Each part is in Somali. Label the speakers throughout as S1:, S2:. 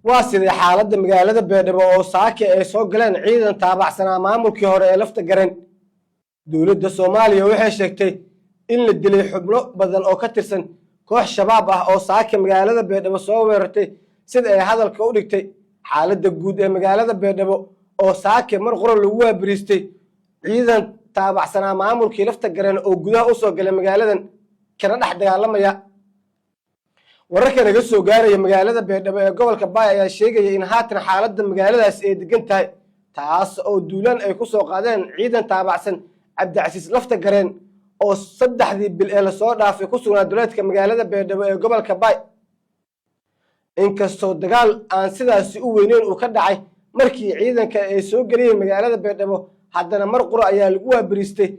S1: waa sidii xaaladda magaalada Beledweyne oo saaka ay soo galeen ciidan taabacsanaa maamulkii hore ee lafta garan. Dowladda Soomaaliya waxay sheegtay in la dilay xubno badan oo ka tirsan koox shabaab ah oo saaka magaalada Beledweyne soo weerartay sida ay hadalka u dhigtay. Xaaladda guud ee magaalada Beledweyne oo saaka mar qoran lagu waabiristay ciidan taabacsanaa maamulkii lafta garan oo gudaha u soo galay magaaladan kana dhex dagaalamaya. wararka naga soo gaaraya magaalada Beledweyne ee gobolka Bay ayaa sheegaya in haatan xaaladda magaaladaas ay degan tahay, taas oo duulaan ay ku soo qaadeen ciidan taabacsan Cabdicasiis lafta gareen oo saddexdii bil ee la soo dhaafay ku sugnaa duleedka magaalada Beledweyne ee gobolka Bay. inkastoo dagaal aan sidaas u weyneyn uu ka dhacay markii ciidanka ay soo galiyeen magaalada Beledweyne, haddana mar qura ayaa lagu waabiristay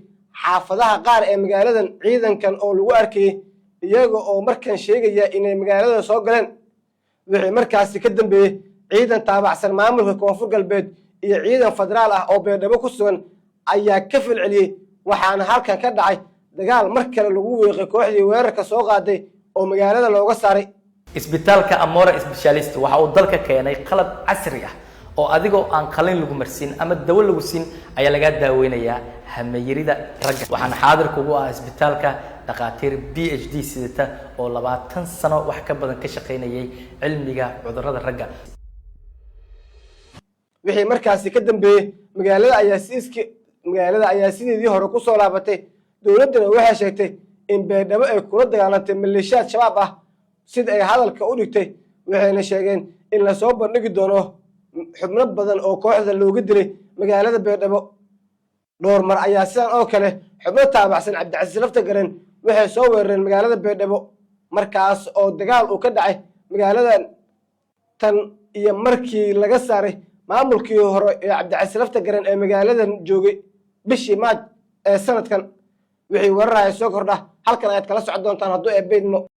S1: xaafadaha qaar ee magaaladan ciidankan oo lagu arkayay iyaga oo markan sheegaya inay magaalada soo galeen. wixii markaasi ka dambeeyay ciidan taabacsan maamulka Koonfur Galbeed iyo ciidan federaal ah oo Beledweyne ku sugan ayaa ka falceliyay, waxaana halkan ka dhacay dagaal mar kale lagu weeqay kooxdii weerarka soo qaaday oo magaalada looga saaray.
S2: isbitaalka Amora Specialist waxa uu dalka keenay qalab casri ah oo adigoo aan qalin lagu marsin ama dawo lagu siin ayaa laga daaweynayaa hameeyirida ragga. waxaan xaadir kugu ah isbitaalka dhaqaatiir PhD sidata oo 20 sano wax ka badan ka shaqeynayay cilmiga cudurrada ragga.
S1: wixii markaasi ka dambeeyay magaalada ayaa sidii hore ku soo laabatay. dowladana waxay sheegtay in Beledweyne ay kula dagaalantay maleeshiyaad shabaab ah sida ay hadalka u dhigtay, waxayna sheegeen in la soo bandhigi doono xubno badan oo kooxda looga dilay magaalada Beledweyne. dhowr mar ayaa sidan oo kale xubno taabacsan Cabdicasiis lafta garan waxay soo weerareen magaalada Beledweyne, markaas oo dagaal uu ka dhacay magaaladan tan iyo markii laga saaray maamulkii hore ee Cabdicasiis lafta garan ee magaaladan joogay bishii Maaj ee sanadkan. wixii weeraraya soo kordha halkan ayaad kala socon doontaan hadduu eebeydmo.